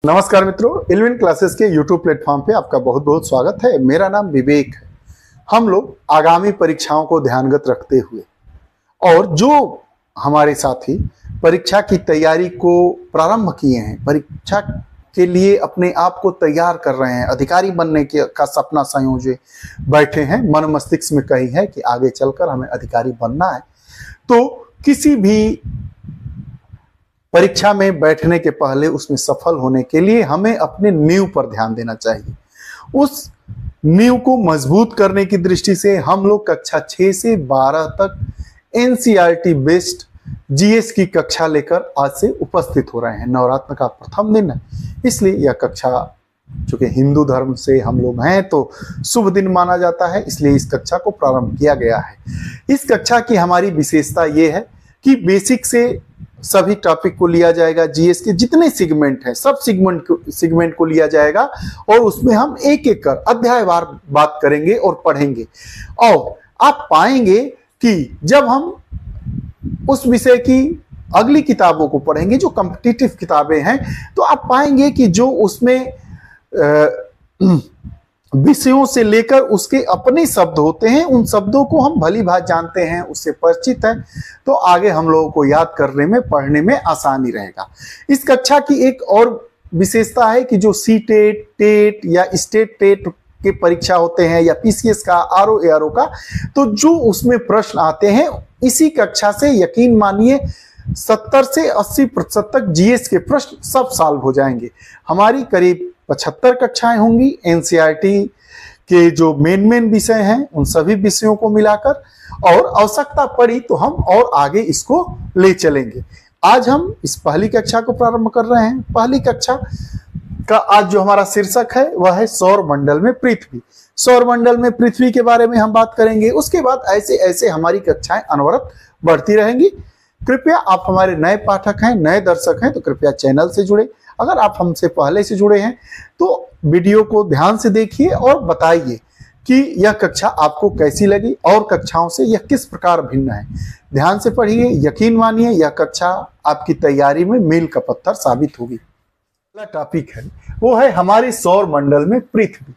नमस्कार मित्रों, eleven classes के यूट्यूब प्लेटफॉर्म पे आपका बहुत बहुत स्वागत है। मेरा नाम विवेक है। हम लोग आगामी परीक्षाओं को ध्यानगत रखते हुए और जो हमारे साथी परीक्षा की तैयारी को प्रारंभ किए हैं, परीक्षा के लिए अपने आप को तैयार कर रहे हैं, अधिकारी बनने का सपना संयोजे बैठे हैं, मन मस्तिष्क में कही है कि आगे चलकर हमें अधिकारी बनना है, तो किसी भी परीक्षा में बैठने के पहले उसमें सफल होने के लिए हमें अपने नींव पर ध्यान देना चाहिए। उस नींव को मजबूत करने की दृष्टि से हम लोग कक्षा 6 से 12 तक एनसीईआरटी बेस्ड जीएस की कक्षा लेकर आज से उपस्थित हो रहे हैं। नवरात्र का प्रथम दिन है, इसलिए यह कक्षा चूंकि हिंदू धर्म से हम लोग हैं तो शुभ दिन माना जाता है, इसलिए इस कक्षा को प्रारंभ किया गया है। इस कक्षा की हमारी विशेषता ये है कि बेसिक से सभी टॉपिक को लिया जाएगा। जीएस के जितने सेगमेंट हैं सब सेगमेंट को लिया जाएगा और उसमें हम एक एक कर अध्यायवार बात करेंगे और पढ़ेंगे। और आप पाएंगे कि जब हम उस विषय की अगली किताबों को पढ़ेंगे, जो कॉम्पिटिटिव किताबें हैं, तो आप पाएंगे कि जो उसमें विषयों से लेकर उसके अपने शब्द होते हैं, उन शब्दों को हम भली भांति जानते हैं, उससे परिचित हैं, तो आगे हम लोगों को याद करने में, पढ़ने में आसानी रहेगा। इस कक्षा की एक और विशेषता है कि जो सीटेट, टेट या स्टेट टेट के परीक्षा होते हैं या पीसीएस का, आरओ एआरओ का, तो जो उसमें प्रश्न आते हैं इसी कक्षा से यकीन मानिए 70 से 80% तक जीएस के प्रश्न सब सॉल्व हो जाएंगे। हमारी करीब 75 कक्षाएं होंगी एनसीईआरटी के जो मेन विषय हैं उन सभी विषयों को मिलाकर, और आवश्यकता पड़ी तो हम और आगे इसको ले चलेंगे। आज हम इस पहली कक्षा को प्रारंभ कर रहे हैं। पहली कक्षा का आज जो हमारा शीर्षक है वह है सौर मंडल में पृथ्वी। सौर मंडल में पृथ्वी के बारे में हम बात करेंगे। उसके बाद ऐसे ऐसे हमारी कक्षाएं अनवरत बढ़ती रहेंगी। कृपया आप हमारे नए पाठक हैं, नए दर्शक हैं, तो कृपया चैनल से जुड़े। अगर आप हमसे पहले से जुड़े हैं तो वीडियो को ध्यान से देखिए और बताइए कि यह कक्षा आपको कैसी लगी और कक्षाओं से यह किस प्रकार भिन्न है। ध्यान से पढ़िए, यकीन मानिए यह कक्षा आपकी तैयारी में मील का पत्थर साबित होगी। पहला टॉपिक है वो है हमारे सौर मंडल में पृथ्वी।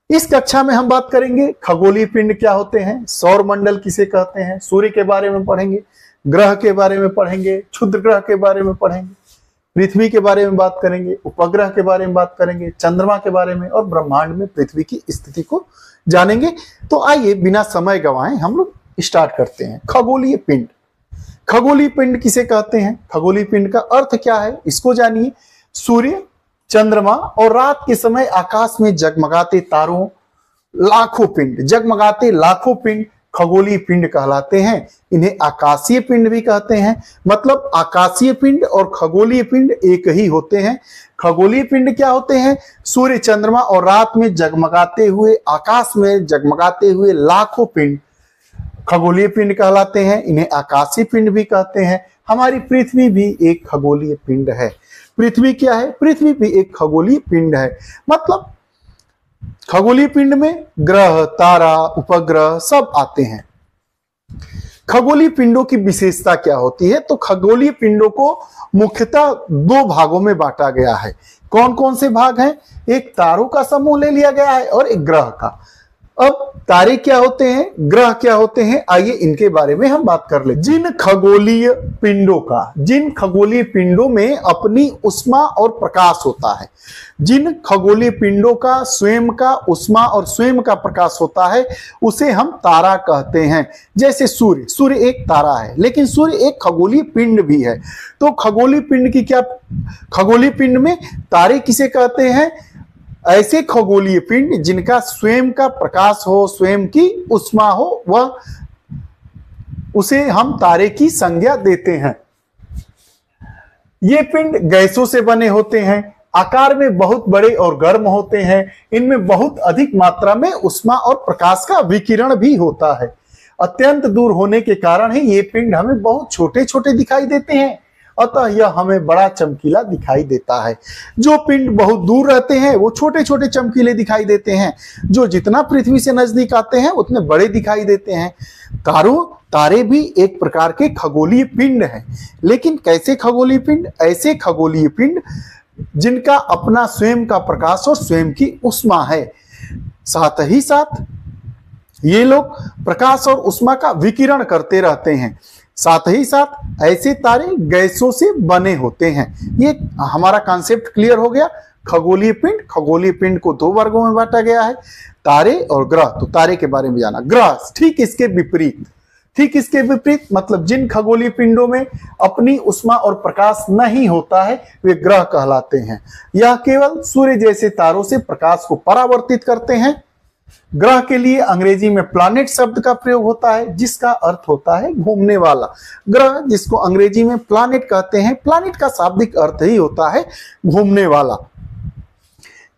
इस कक्षा में हम बात करेंगे खगोलीय पिंड क्या होते हैं, सौर मंडल किसे कहते हैं, सूर्य के बारे में पढ़ेंगे, ग्रह के बारे में पढ़ेंगे, क्षुद्र ग्रह के बारे में पढ़ेंगे, पृथ्वी के बारे में बात करेंगे, उपग्रह के बारे में बात करेंगे, चंद्रमा के बारे में और ब्रह्मांड में पृथ्वी की स्थिति को जानेंगे। तो आइए बिना समय गंवाए हम लोग स्टार्ट करते हैं। खगोलीय पिंड। खगोलीय पिंड किसे कहते हैं, खगोलीय पिंड का अर्थ क्या है, इसको जानिए। सूर्य, चंद्रमा और रात के समय आकाश में जगमगाते तारों, लाखों पिंड, जगमगाते लाखों पिंड खगोलीय पिंड कहलाते हैं। इन्हें आकाशीय पिंड भी कहते हैं। मतलब आकाशीय पिंड और खगोलीय पिंड एक ही होते हैं। खगोलीय पिंड क्या होते हैं, सूर्य, चंद्रमा और रात में जगमगाते हुए, आकाश में जगमगाते हुए लाखों पिंड खगोलीय पिंड कहलाते हैं। इन्हें आकाशीय पिंड भी कहते हैं। हमारी पृथ्वी भी एक खगोलीय पिंड है। पृथ्वी क्या है, पृथ्वी भी एक खगोलीय पिंड है। मतलब खगोलीय पिंड में ग्रह, तारा, उपग्रह सब आते हैं। खगोलीय पिंडों की विशेषता क्या होती है, तो खगोलीय पिंडों को मुख्यतः दो भागों में बांटा गया है। कौन कौन से भाग हैं, एक तारों का समूह ले लिया गया है और एक ग्रह का। अब तारे क्या होते हैं, ग्रह क्या होते हैं, आइए इनके बारे में हम बात कर ले। जिन खगोलीय पिंडों में अपनी उष्मा और प्रकाश होता है, जिन खगोलीय पिंडों का स्वयं का उष्मा और स्वयं का प्रकाश होता है, उसे हम तारा कहते हैं। जैसे सूर्य एक तारा है, लेकिन सूर्य एक खगोलीय पिंड भी है। तो खगोलीय पिंड की क्या, खगोलीय पिंड में तारे किसे कहते हैं, ऐसे खगोलीय पिंड जिनका स्वयं का प्रकाश हो, स्वयं की उष्मा हो, वह उसे हम तारे की संज्ञा देते हैं। ये पिंड गैसों से बने होते हैं, आकार में बहुत बड़े और गर्म होते हैं। इनमें बहुत अधिक मात्रा में उष्मा और प्रकाश का विकिरण भी होता है। अत्यंत दूर होने के कारण ही ये पिंड हमें बहुत छोटे छोटे दिखाई देते हैं, अतः यह हमें बड़ा चमकीला दिखाई देता है। जो पिंड बहुत दूर रहते हैं वो छोटे छोटे चमकीले दिखाई देते हैं, जो जितना पृथ्वी से नजदीक आते हैं उतने बड़े दिखाई देते हैं। तारे भी एक प्रकार के खगोलीय पिंड हैं। लेकिन कैसे खगोलीय पिंड, ऐसे खगोलीय पिंड जिनका अपना स्वयं का प्रकाश और स्वयं की ऊष्मा है। साथ ही साथ ये लोग प्रकाश और ऊष्मा का विकिरण करते रहते हैं। साथ ही साथ ऐसे तारे गैसों से बने होते हैं। ये हमारा कॉन्सेप्ट क्लियर हो गया। खगोलीय पिंड को दो वर्गों में बांटा गया है, तारे और ग्रह। तो तारे के बारे में जाना। ग्रह ठीक इसके विपरीत मतलब जिन खगोलीय पिंडों में अपनी ऊष्मा और प्रकाश नहीं होता है वे ग्रह कहलाते हैं। यह केवल सूर्य जैसे तारों से प्रकाश को परावर्तित करते हैं। ग्रह के लिए अंग्रेजी में प्लैनेट शब्द का प्रयोग होता है, जिसका अर्थ होता है घूमने वाला। ग्रह जिसको अंग्रेजी में प्लैनेट कहते हैं, प्लैनेट का शाब्दिक अर्थ ही होता है घूमने वाला।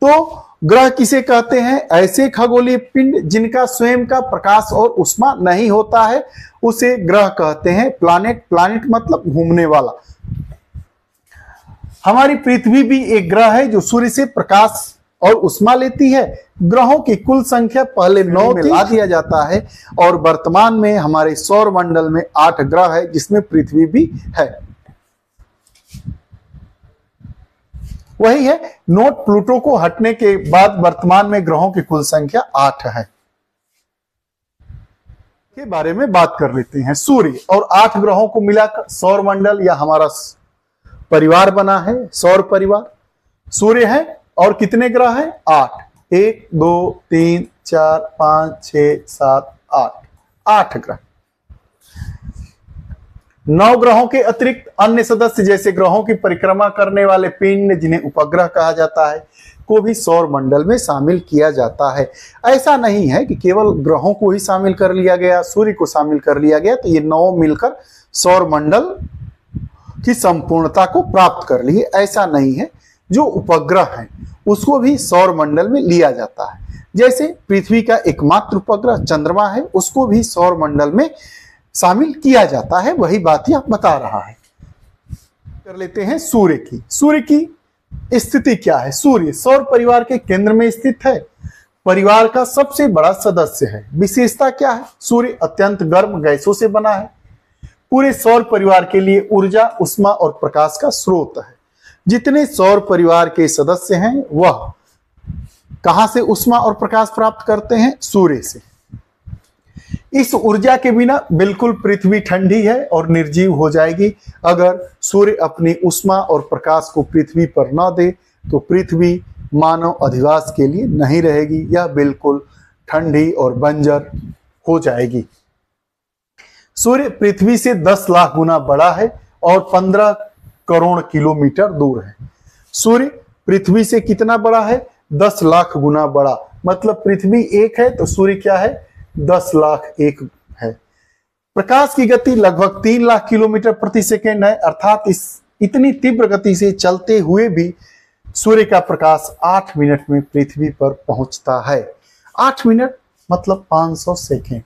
तो ग्रह किसे कहते हैं? ऐसे खगोलीय पिंड जिनका स्वयं का प्रकाश और ऊष्मा नहीं होता है उसे ग्रह कहते हैं। प्लैनेट मतलब घूमने वाला। हमारी पृथ्वी भी एक ग्रह है जो सूर्य से प्रकाश और ऊष्मा लेती है। ग्रहों की कुल संख्या पहले 9 में ला दिया जाता है और वर्तमान में हमारे सौर मंडल में 8 ग्रह है, जिसमें पृथ्वी भी है। वही है, नोट प्लूटो को हटने के बाद वर्तमान में ग्रहों की कुल संख्या 8 है। के बारे में बात कर लेते हैं। सूर्य और 8 ग्रहों को मिलाकर सौर मंडल या हमारा परिवार बना है, सौर परिवार। सूर्य है और कितने ग्रह हैं? 8। 1 2 3 4 5 6 7 8 8 ग्रह। 9 ग्रहों के अतिरिक्त अन्य सदस्य जैसे ग्रहों की परिक्रमा करने वाले पिंड, जिन्हें उपग्रह कहा जाता है, को भी सौर मंडल में शामिल किया जाता है। ऐसा नहीं है कि केवल ग्रहों को ही शामिल कर लिया गया, सूर्य को शामिल कर लिया गया तो ये 9 मिलकर सौर मंडल की संपूर्णता को प्राप्त कर लिए, ऐसा नहीं है। जो उपग्रह है उसको भी सौर मंडल में लिया जाता है। जैसे पृथ्वी का एकमात्र उपग्रह चंद्रमा है, उसको भी सौर मंडल में शामिल किया जाता है। वही बात यह बता रहा है। कर लेते हैं सूर्य की। सूर्य की स्थिति क्या है? सूर्य सौर परिवार के केंद्र में स्थित है, परिवार का सबसे बड़ा सदस्य है। विशेषता क्या है? सूर्य अत्यंत गर्म गैसों से बना है। पूरे सौर परिवार के लिए ऊर्जा, ऊष्मा और प्रकाश का स्रोत है। जितने सौर परिवार के सदस्य हैं वह कहां से ऊष्मा और प्रकाश प्राप्त करते हैं? सूर्य से। इस ऊर्जा के बिना बिल्कुल पृथ्वी ठंडी है और निर्जीव हो जाएगी। अगर सूर्य अपनी ऊष्मा और प्रकाश को पृथ्वी पर न दे तो पृथ्वी मानव अधिवास के लिए नहीं रहेगी, यह बिल्कुल ठंडी और बंजर हो जाएगी। सूर्य पृथ्वी से 10 लाख गुना बड़ा है और 15 करोड़ किलोमीटर दूर है। सूर्य पृथ्वी से कितना बड़ा है? 10 लाख गुना बड़ा। मतलब पृथ्वी 1 है तो सूर्य क्या है? 10 लाख 1 है। प्रकाश की गति लगभग 3 लाख किलोमीटर प्रति सेकेंड है। अर्थात इतनी तीव्र गति से चलते हुए भी सूर्य का प्रकाश 8 मिनट में पृथ्वी पर पहुंचता है। 8 मिनट मतलब 500 सेकेंड।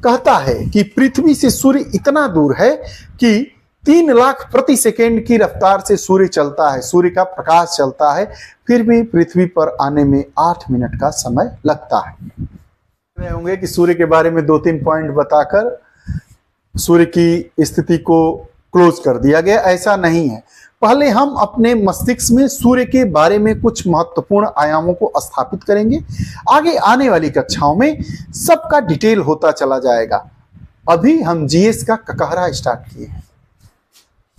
कहता है कि पृथ्वी से सूर्य इतना दूर है कि 3 लाख प्रति सेकेंड की रफ्तार से सूर्य चलता है, सूर्य का प्रकाश चलता है, फिर भी पृथ्वी पर आने में 8 मिनट का समय लगता है। होंगे कि सूर्य के बारे में 2-3 पॉइंट बताकर सूर्य की स्थिति को क्लोज कर दिया गया, ऐसा नहीं है। पहले हम अपने मस्तिष्क में सूर्य के बारे में कुछ महत्वपूर्ण आयामों को स्थापित करेंगे। आगे आने वाली कक्षाओं में सबका डिटेल होता चला जाएगा। अभी हम जीएस का ककहरा स्टार्ट किए हैं।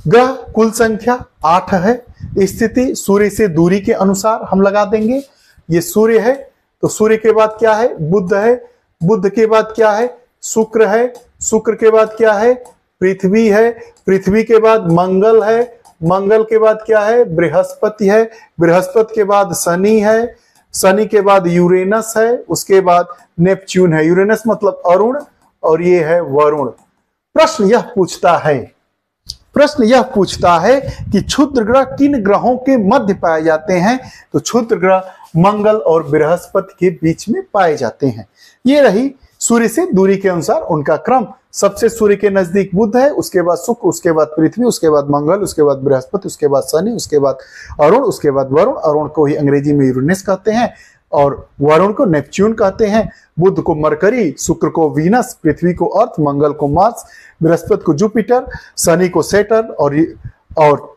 ग्रह कुल संख्या 8 है। स्थिति सूर्य से दूरी के अनुसार हम लगा देंगे। ये सूर्य है तो सूर्य के बाद क्या है? बुध है। बुध के बाद क्या है? शुक्र है। शुक्र के बाद क्या है? पृथ्वी है। पृथ्वी के बाद मंगल है। मंगल के बाद क्या है? बृहस्पति है। बृहस्पति के बाद शनि है। शनि के बाद यूरेनस है। उसके बाद नेपच्यून है। यूरेनस मतलब अरुण और ये है वरुण। प्रश्न यह पूछता है कि क्षुद्र ग्रह किन ग्रहों के मध्य पाए जाते हैं? तो क्षुद्र ग्रह मंगल और बृहस्पति के बीच में पाए जाते हैं। ये रही सूर्य से दूरी के अनुसार उनका क्रम। सबसे सूर्य के नजदीक बुध है, उसके बाद शुक्र, उसके बाद पृथ्वी, उसके बाद मंगल, उसके बाद बृहस्पति, उसके बाद शनि, उसके बाद अरुण, उसके बाद वरुण। अरुण को ही अंग्रेजी में यूरेनस कहते हैं और वरुण को नेपच्यून कहते हैं। बुध को मरकरी, शुक्र को वीनस, पृथ्वी को अर्थ, मंगल को मार्स, बृहस्पति को जुपिटर, शनि को सैटर्न और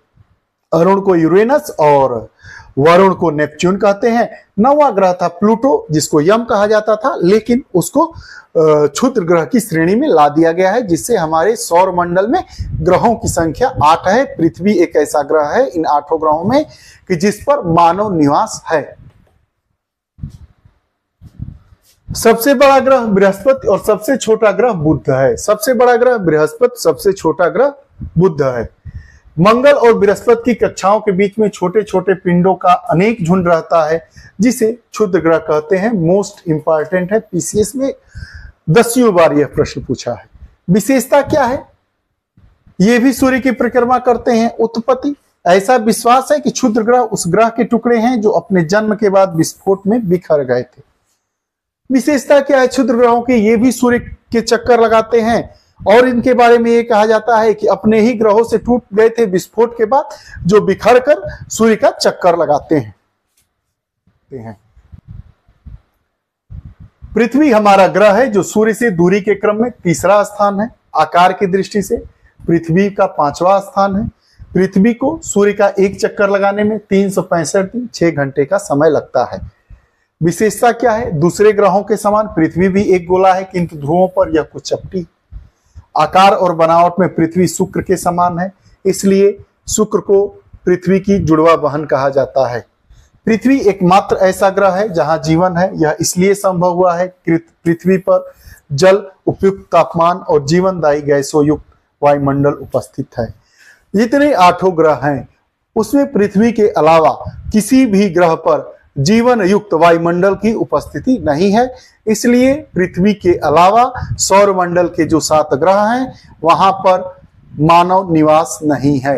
अरुण को यूरेनस और वरुण को नेपच्यून कहते हैं। 9वां ग्रह था प्लूटो, जिसको यम कहा जाता था, लेकिन उसको क्षुद्र ग्रह की श्रेणी में ला दिया गया है, जिससे हमारे सौर मंडल में ग्रहों की संख्या 8 है। पृथ्वी एक ऐसा ग्रह है इन 8 ग्रहों में कि जिस पर मानव निवास है। सबसे बड़ा ग्रह बृहस्पति और सबसे छोटा ग्रह बुध है। सबसे बड़ा ग्रह बृहस्पति, सबसे छोटा ग्रह बुध है। मंगल और बृहस्पति की कक्षाओं के बीच में छोटे छोटे पिंडों का अनेक झुंड रहता है, जिसे क्षुद्र ग्रह कहते हैं। मोस्ट इंपॉर्टेंट है, पीसीएस में 10वीं बार यह प्रश्न पूछा है। विशेषता क्या है? ये भी सूर्य की परिक्रमा करते हैं। उत्पत्ति, ऐसा विश्वास है कि क्षुद्र ग्रह उस ग्रह के टुकड़े हैं जो अपने जन्म के बाद विस्फोट में बिखर गए थे। विशेषता क्या है क्षुद्र ग्रहों की? ये भी सूर्य के चक्कर लगाते हैं और इनके बारे में ये कहा जाता है कि अपने ही ग्रहों से टूट गए थे विस्फोट के बाद, जो बिखर कर सूर्य का चक्कर लगाते हैं। पृथ्वी हमारा ग्रह है जो सूर्य से दूरी के क्रम में तीसरा स्थान है। आकार की दृष्टि से पृथ्वी का 5वां स्थान है। पृथ्वी को सूर्य का एक चक्कर लगाने में 365 दिन 6 घंटे का समय लगता है। विशेषता क्या है? दूसरे ग्रहों के समान पृथ्वी भी एक गोला है, किंतु ध्रुवों पर यह कुछ चपटी। आकार और बनावट में पृथ्वी शुक्र के समान है, इसलिए शुक्र को पृथ्वी की जुड़वा बहन कहा जाता है। पृथ्वी एकमात्र ऐसा ग्रह है जहां जीवन है। यह इसलिए संभव हुआ है कि पृथ्वी पर जल, उपयुक्त तापमान और जीवनदायी गैसों युक्त वायुमंडल उपस्थित है। जितने 8 ग्रह हैं उसमें पृथ्वी के अलावा किसी भी ग्रह पर जीवन युक्त वायुमंडल की उपस्थिति नहीं है। इसलिए पृथ्वी के अलावा सौर मंडल के जो 7 ग्रह हैं वहां पर मानव निवास नहीं है।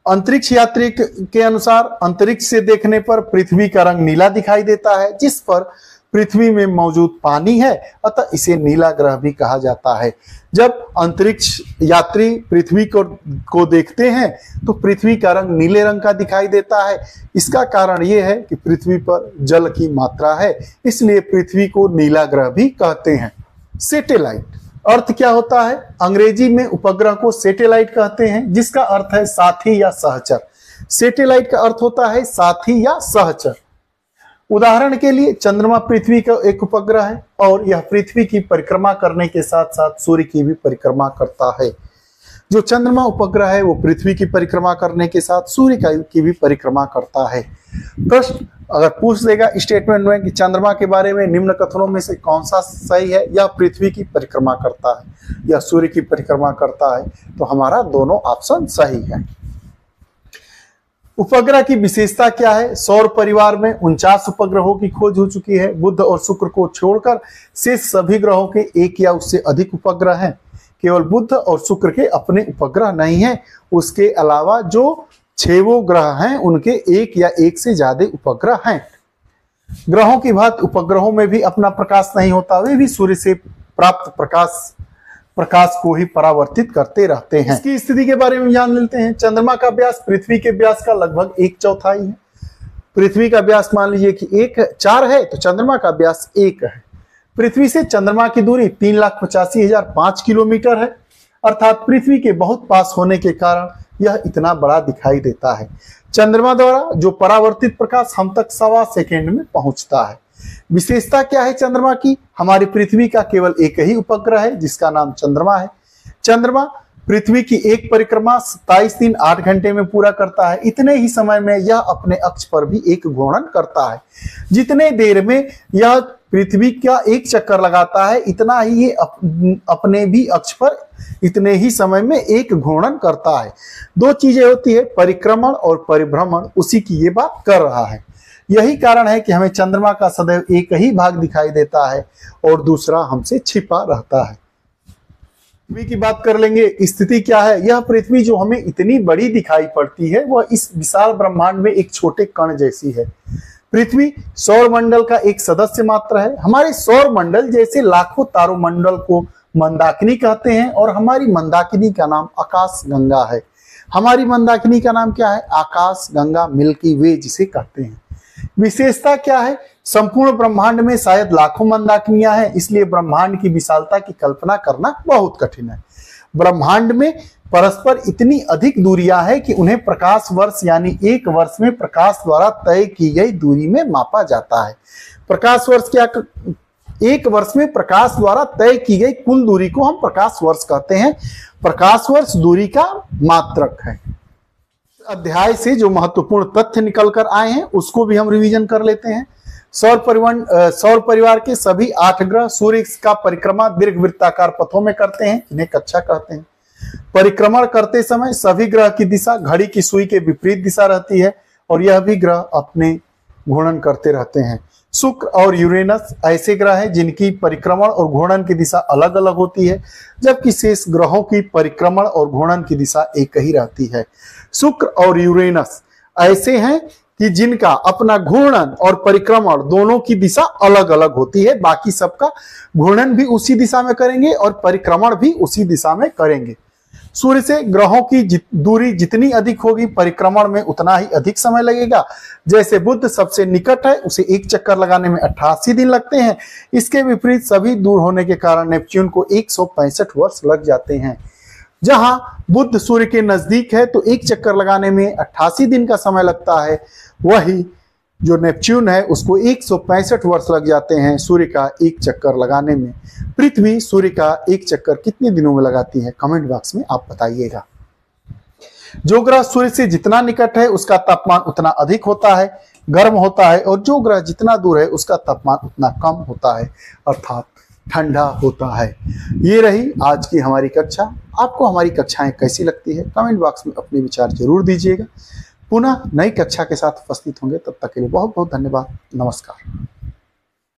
अंतरिक्ष यात्री के अनुसार अंतरिक्ष से देखने पर पृथ्वी का रंग नीला दिखाई देता है, जिस पर पृथ्वी में मौजूद पानी है, अतः इसे नीला ग्रह भी कहा जाता है। जब अंतरिक्ष यात्री पृथ्वी को देखते हैं तो पृथ्वी का रंग नीले रंग का दिखाई देता है। इसका कारण यह है कि पृथ्वी पर जल की मात्रा है, इसलिए पृथ्वी को नीला ग्रह भी कहते हैं। सैटेलाइट अर्थ क्या होता है? अंग्रेजी में उपग्रह को सैटेलाइट कहते हैं, जिसका अर्थ है साथी या सहचर। सैटेलाइट का अर्थ होता है साथी या सहचर। उदाहरण के लिए चंद्रमा पृथ्वी का एक उपग्रह है और यह पृथ्वी की परिक्रमा करने के साथ साथ सूर्य की भी परिक्रमा करता है। जो चंद्रमा उपग्रह है वो पृथ्वी की परिक्रमा करने के साथ सूर्य की भी परिक्रमा करता है। प्रश्न अगर पूछ देगा स्टेटमेंट में कि चंद्रमा के बारे में निम्न कथनों में से कौन सा सही है? यह पृथ्वी की परिक्रमा करता है या सूर्य की परिक्रमा करता है, तो हमारा दोनों ऑप्शन सही है। उपग्रह की विशेषता क्या है? सौर परिवार में 49 उपग्रहों की खोज हो चुकी है। बुध और शुक्र को छोड़कर शेष सभी ग्रहों के 1 या उससे अधिक उपग्रह हैं। केवल बुध और शुक्र के अपने उपग्रह नहीं है, उसके अलावा जो 6 ग्रह हैं उनके 1 या 1 से ज्यादा उपग्रह हैं। ग्रहों की भांति उपग्रहों में भी अपना प्रकाश नहीं होता, वे भी सूर्य से प्राप्त प्रकाश को ही परावर्तित करते रहते हैं। इसकी स्थिति के बारे में जान लेते हैं। चंद्रमा का व्यास पृथ्वी के व्यास का लगभग 1/4 है। पृथ्वी का व्यास मान लीजिए कि 4 है तो चंद्रमा का व्यास 1 है। पृथ्वी से चंद्रमा की दूरी 3,85,005 किलोमीटर है, अर्थात पृथ्वी के बहुत पास होने के कारण यह इतना बड़ा दिखाई देता है। चंद्रमा द्वारा जो परावर्तित प्रकाश हम तक 1.25 सेकेंड में पहुंचता है। विशेषता क्या है चंद्रमा की? हमारी पृथ्वी का केवल एक ही उपग्रह है जिसका नाम चंद्रमा है। चंद्रमा पृथ्वी की एक परिक्रमा 27 दिन 8 घंटे में पूरा करता है। इतने ही समय में यह अपने अक्ष पर भी एक घूर्णन करता है। जितने देर में यह पृथ्वी का एक चक्कर लगाता है, इतना ही ये अपने भी अक्ष पर इतने ही समय में एक घूर्णन करता है। 2 चीजें होती है, परिक्रमण और परिभ्रमण, उसी की ये बात कर रहा है। यही कारण है कि हमें चंद्रमा का सदैव एक ही भाग दिखाई देता है और दूसरा हमसे छिपा रहता है। पृथ्वी की बात कर लेंगे। स्थिति क्या है? यह पृथ्वी जो हमें इतनी बड़ी दिखाई पड़ती है वह इस विशाल ब्रह्मांड में एक छोटे कण जैसी है। पृथ्वी सौर मंडल का एक सदस्य मात्र है। हमारे सौर मंडल जैसे लाखों तारों मंडल को मंदाकिनी कहते हैं और हमारी मंदाकिनी का नाम आकाश गंगा है। हमारी मंदाकिनी का नाम क्या है? आकाश गंगा, मिल्की वे जिसे कहते हैं। विशेषता क्या है? संपूर्ण ब्रह्मांड में शायद लाखों मंदाकिनियां हैं, इसलिए ब्रह्मांड की विशालता की कल्पना करना बहुत कठिन है। ब्रह्मांड में परस्पर इतनी अधिक दूरियां हैं कि उन्हें प्रकाश वर्ष यानी एक वर्ष में प्रकाश द्वारा तय की गई दूरी में मापा जाता है। प्रकाश वर्ष क्या, एक वर्ष में प्रकाश द्वारा तय की गई कुल दूरी को हम प्रकाश वर्ष कहते हैं। प्रकाश वर्ष दूरी का मात्रक है। अध्याय से जो महत्वपूर्ण तथ्य निकल कर आए हैं उसको भी हम रिवीजन कर लेते हैं। सौर परिवार के सभी 8 ग्रह सूर्य का परिक्रमा दीर्घवृत्ताकार पथों में करते हैं, इन्हें कक्षा कहते हैं। परिक्रमण करते समय सभी ग्रह की दिशा घड़ी की सुई के विपरीत दिशा रहती है और यह भी ग्रह अपने घूर्णन करते रहते हैं। शुक्र और यूरेनस ऐसे ग्रह हैं जिनकी परिक्रमण और घूर्णन की दिशा अलग अलग होती है, जबकि शेष ग्रहों की परिक्रमण और घूर्णन की दिशा एक ही रहती है। शुक्र और यूरेनस ऐसे हैं कि जिनका अपना घूर्णन और परिक्रमण दोनों की दिशा अलग अलग होती है। बाकी सबका घूर्णन भी उसी दिशा में करेंगे और परिक्रमण भी उसी दिशा में करेंगे। सूर्य से ग्रहों की दूरी जितनी अधिक होगी परिक्रमण में उतना ही अधिक समय लगेगा। जैसे बुध सबसे निकट है, उसे एक चक्कर लगाने में 88 दिन लगते हैं। इसके विपरीत सभी दूर होने के कारण नेपच्यून को 165 वर्ष लग जाते हैं। जहां बुध सूर्य के नजदीक है तो एक चक्कर लगाने में 88 दिन का समय लगता है, वही जो नेपच्यून है उसको 165 वर्ष लग जाते हैं सूर्य का एक चक्कर लगाने में। पृथ्वी सूर्य का एक चक्कर कितने दिनों में लगाती है, कमेंट बॉक्स में आप बताइएगा। जो ग्रह सूर्य से जितना निकट है उसका तापमान उतना अधिक होता है, गर्म होता है, और जो ग्रह जितना दूर है उसका तापमान उतना कम होता है, अर्थात ठंडा होता है। ये रही आज की हमारी कक्षा। आपको हमारी कक्षाएं कैसी लगती है कमेंट बॉक्स में अपने विचार जरूर दीजिएगा। पुनः नई कक्षा के साथ उपस्थित होंगे, तब तक के लिए बहुत बहुत धन्यवाद। नमस्कार।